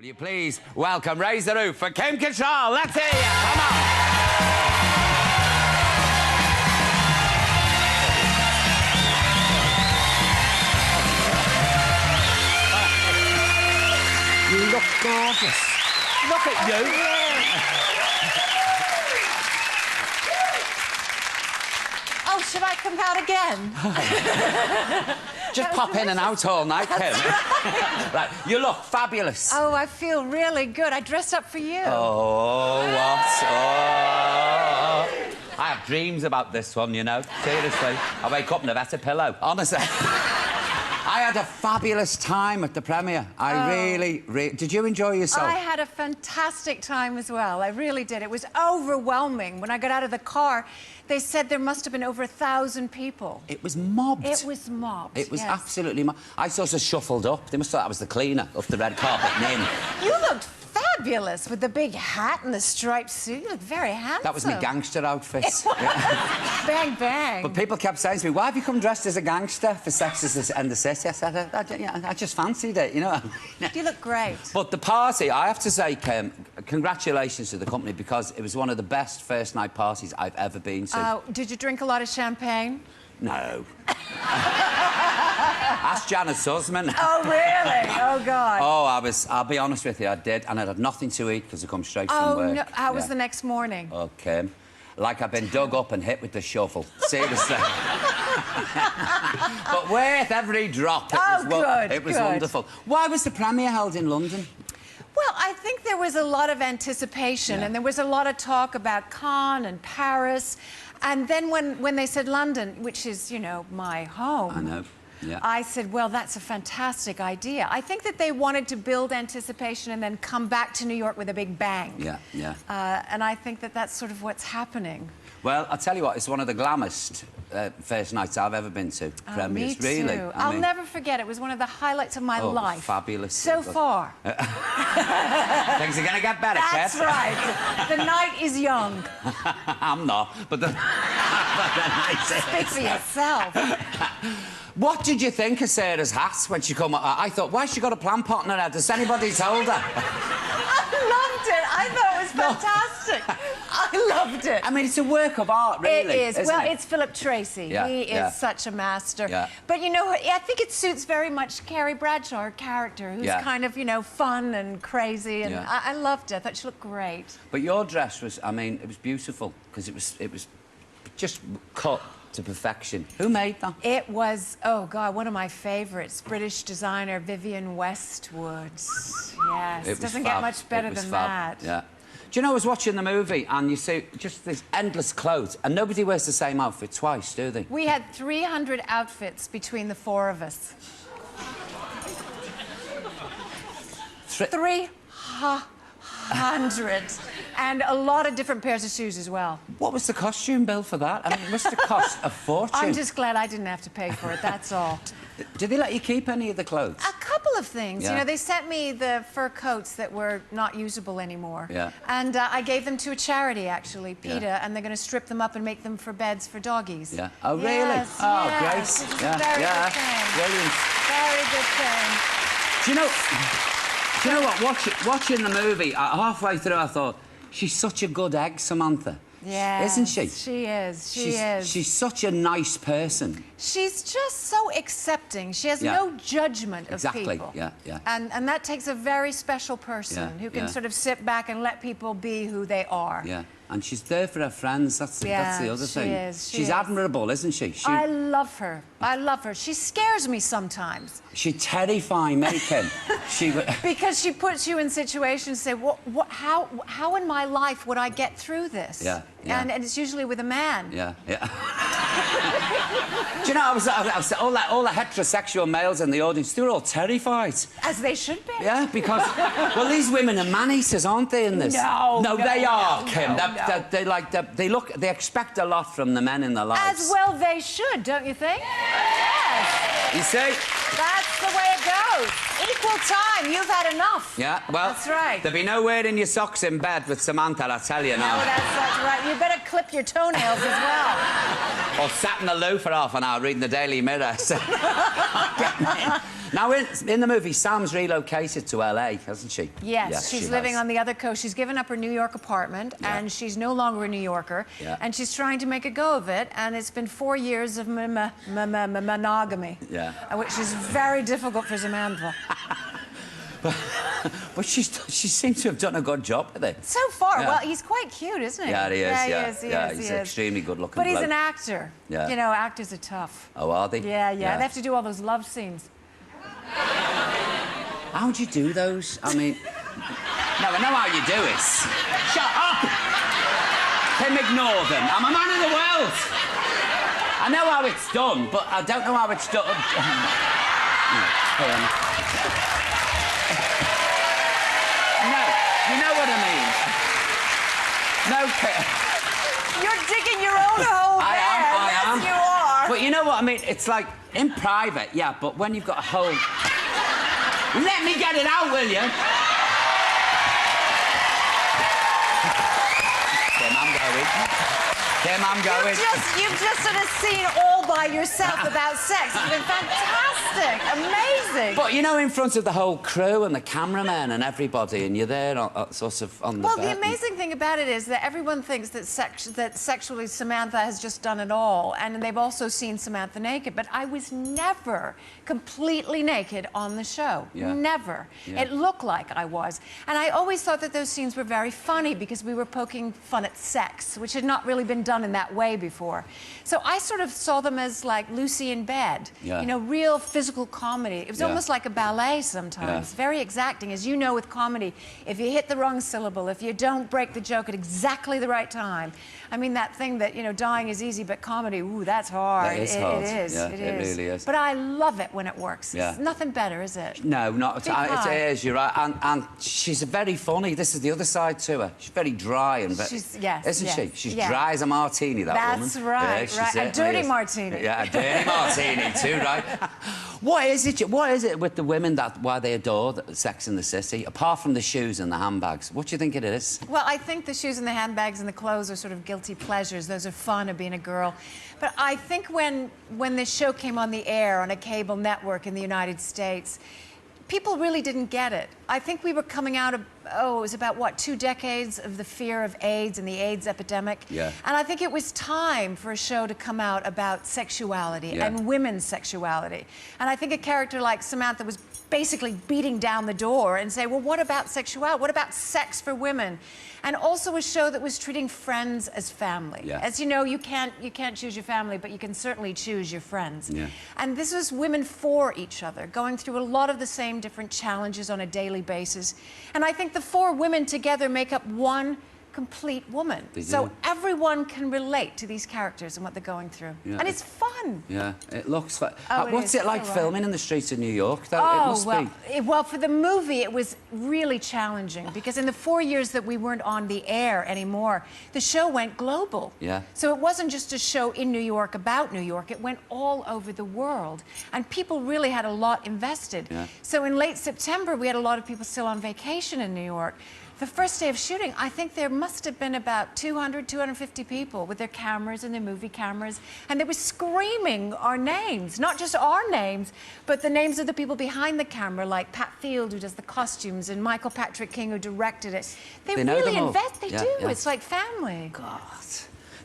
Will you please welcome Raise the Roof for Kim Cattrall? Let's hear you. Come on. You look gorgeous. Look at you. Oh, should I come out again? Just pop in and out all night, Kim. Right, you look fabulous. Oh, I feel really good. I dressed up for you. Oh, what? Oh. I have dreams about this one, you know. Seriously. I wake up and I've had a pillow. Honestly. I had a fabulous time at the premiere. Did you enjoy yourself? I had a fantastic time as well. I really did. It was overwhelming. When I got out of the car, they said there must have been over 1,000 people. It was mobbed. It was mobbed. It was absolutely mobbed. I sort of shuffled up. They must have thought I was the cleaner off the red carpet. You looked fabulous with the big hat and the striped suit. You look very handsome. That was my gangster outfit. Bang, bang. But people kept saying to me, why have you come dressed as a gangster for Sex and the City? I said, I just fancied it, you know. You look great. But the party, I have to say, Kim, congratulations to the company because it was one of the best first night parties I've ever been to. Did you drink a lot of champagne? No. Ask Janet Sussman. Oh, really? Oh, God. Oh, I'll be honest with you, I did, and I had nothing to eat because I come straight from work. Oh, no. How was the next morning? Okay. Like I've been dug up and hit with the shovel. Seriously. But worth every drop. It was wonderful. Why was the premiere held in London? Well, I think there was a lot of anticipation and there was a lot of talk about Cannes and Paris. And then when they said London, which is, you know, my home... I know. Yeah. I said, well, that's a fantastic idea. I think that they wanted to build anticipation and then come back to New York with a big bang. Yeah, yeah. And I think that that's sort of what's happening. Well, I'll tell you what, it's one of the glammourest first nights I've ever been to. Premieres, me too. really. I'll never forget. It was one of the highlights of my life. Fabulous. So far. Things are going to get better, That's right. The night is young. I'm not, but the night is. Speak for yourself. What did you think of Sarah's hat when she come? I thought, why she got a plant pot in her head? Has anybody told her? I loved it. I thought it was fantastic. I loved it. I mean, it's a work of art, really. It is. Well, it's Philip Tracy. Yeah, he is such a master. Yeah. But, you know, I think it suits very much Carrie Bradshaw, her character, who's kind of, you know, fun and crazy. And I loved it. I thought she looked great. But your dress was, I mean, it was beautiful because it was just cut to perfection. Who made that? It was, oh, God, one of my favourites. British designer Vivienne Westwood. Yes. It doesn't get much better than that. Yeah. Do you know, I was watching the movie and you see just these endless clothes and nobody wears the same outfit twice, do they? We had 300 outfits between the four of us. 300. And a lot of different pairs of shoes as well. What was the costume bill for that? I mean, it must have cost a fortune. I'm just glad I didn't have to pay for it, that's all. Did they let you keep any of the clothes? A couple of things. You know, they sent me the fur coats that were not usable anymore. Yeah. And I gave them to a charity, actually, PETA, and they're going to strip them up and make them for beds for doggies. Yeah. Oh, really? Yes, oh, yes. great. It's a very good thing. Brilliant. Very good thing. Do you know what? Watching the movie, halfway through, I thought, she's such a good egg, Samantha. Yeah. Isn't she? She is. She is. She's such a nice person. She's just so accepting. She has no judgment of people. Yeah, yeah. And that takes a very special person who can sort of sit back and let people be who they are. Yeah. And she's there for her friends. That's the other thing. She is. She's admirable, isn't she? I love her. I love her. She scares me sometimes. She terrifies me, Kim. Because she puts you in situations, say, how in my life would I get through this? Yeah, yeah. And it's usually with a man. Yeah, yeah. Do you know, I was all the heterosexual males in the audience, they were all terrified. As they should be. Yeah, because, well, these women are man-eaters, aren't they, in this? No, they are, Kim. They expect a lot from the men in their lives. As well they should, don't you think? Yes. You see? That's the way it goes. equal time. You've had enough. Yeah, well... That's right. There'll be no wearing your socks in bed with Samantha, I tell you now. No, that's right. You better clip your toenails as well. Or sat in the loo for half an hour reading the Daily Mirror. So... Now, in the movie, Sam's relocated to LA, hasn't she? Yes, she's living on the other coast. She's given up her New York apartment, and she's no longer a New Yorker. And she's trying to make a go of it, and it's been 4 years of monogamy. Which is very difficult for Samantha. But she seems to have done a good job with it. So far, well, he's quite cute, isn't he? Yeah, he is, he is. He's extremely good-looking But he's bloke. an actor. Yeah. You know, actors are tough. Oh, are they? Yeah. They have to do all those love scenes. How'd you do those? I mean... No, I know how you do it. Shut up! Can ignore them. I'm a man of the world. I know how it's done, but I don't know how it's done. No, you know what I mean. No, you're digging your own hole there. I am. Yes, you are. But you know what I mean? It's like, in private, yeah, but when you've got a whole... Let me get it out, will you? Kim, I'm going. Kim, I'm going. You've just sort of seen all by yourself about sex. It's been fantastic, amazing. But, you know, in front of the whole crew and the cameramen and everybody, and you're there sort of on the Well, bed. the amazing thing about it is that everyone thinks that sexually Samantha has just done it all, and they've also seen Samantha naked, but I was never completely naked on the show. Never. It looked like I was. And I always thought that those scenes were very funny because we were poking fun at sex, which had not really been done in that way before. So I sort of saw them as like Lucy in bed, you know, real physical comedy. It was almost like a ballet sometimes, very exacting. As you know with comedy, if you hit the wrong syllable, if you don't break the joke at exactly the right time, I mean, that thing that, you know, dying is easy, but comedy, ooh, that's hard. It is hard. It is. Yeah, it really is. But I love it when it works. It's nothing better, is it? No, not at all. It is, you're right. And she's very funny. This is the other side to her. She's very dry and very... Isn't she? She's dry as a martini, that woman. That's right, Yeah, a dirty martini. Yeah, a dirty martini too, right? What is it with the women why they adore Sex in the City, apart from the shoes and the handbags? What do you think it is? Well, I think the shoes and the handbags and the clothes are sort of guilty pleasures. Those are fun of being a girl. But I think when this show came on the air on a cable network in the United States, people really didn't get it. I think we were coming out of, it was about, what, 2 decades of the fear of AIDS and the AIDS epidemic. And I think it was time for a show to come out about sexuality and women's sexuality. And I think a character like Samantha was basically beating down the door and say, well, what about sexuality? What about sex for women? And also a show that was treating friends as family. As you know, you can't choose your family, but you can certainly choose your friends. And this was women for each other, going through a lot of the same different challenges on a daily basis. And I think the 4 women together make up one complete woman. So everyone can relate to these characters and what they're going through. And it's fun. Yeah, it looks fun. What's it like filming in the streets of New York, though? It must be. Well, for the movie, it was really challenging because in the 4 years that we weren't on the air anymore, the show went global. So it wasn't just a show in New York about New York. It went all over the world. And people really had a lot invested. So in late September, we had a lot of people still on vacation in New York. The first day of shooting, I think there must have been about 200, 250 people with their cameras and their movie cameras, and they were screaming our names, not just our names, but the names of the people behind the camera, like Pat Field, who does the costumes, and Michael Patrick King, who directed it. They really invest. They do. It's like family. God.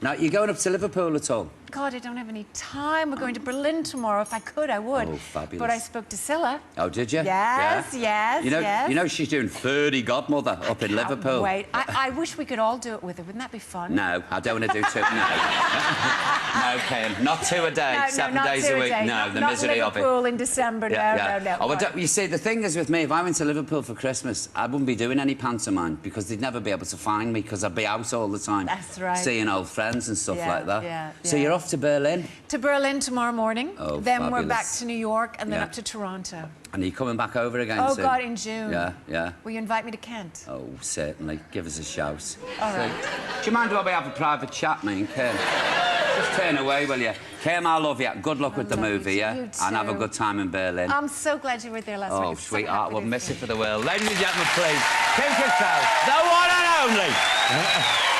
Now, you going up to Liverpool at all? God, I don't have any time. We're going to Berlin tomorrow. If I could, I would. Oh, fabulous. But I spoke to Scylla. Oh, did you? Yes, yes, You know she's doing 30 Godmother up in Liverpool. Wait, I wish we could all do it with her. Wouldn't that be fun? No, I don't want to do 2. No, Kim, not 2 a day, no, 7 not days 2 a week. day. No, the not misery of it. Liverpool in December. No. Oh, well, you see, the thing is with me, if I went to Liverpool for Christmas, I wouldn't be doing any pantomime because they'd never be able to find me because I'd be out all the time. That's right. Seeing old friends and stuff like that. So you're off to Berlin? To Berlin tomorrow morning. Oh, then fabulous. we're back to New York and then up to Toronto. And are you coming back over again soon? God, in June. Yeah. Will you invite me to Kent? Oh, certainly. Give us a shout. All right. Do you mind while we have a private chat, me and Kim? Just turn away, will you? Kim, I love you. Good luck with the movie, yeah? You And have a too. good time in Berlin. I'm so glad you were there last week. Oh, I'm so sweetheart, happy we'll to miss see it for the world. Ladies and gentlemen, please, Kim Cattrall, the one and only.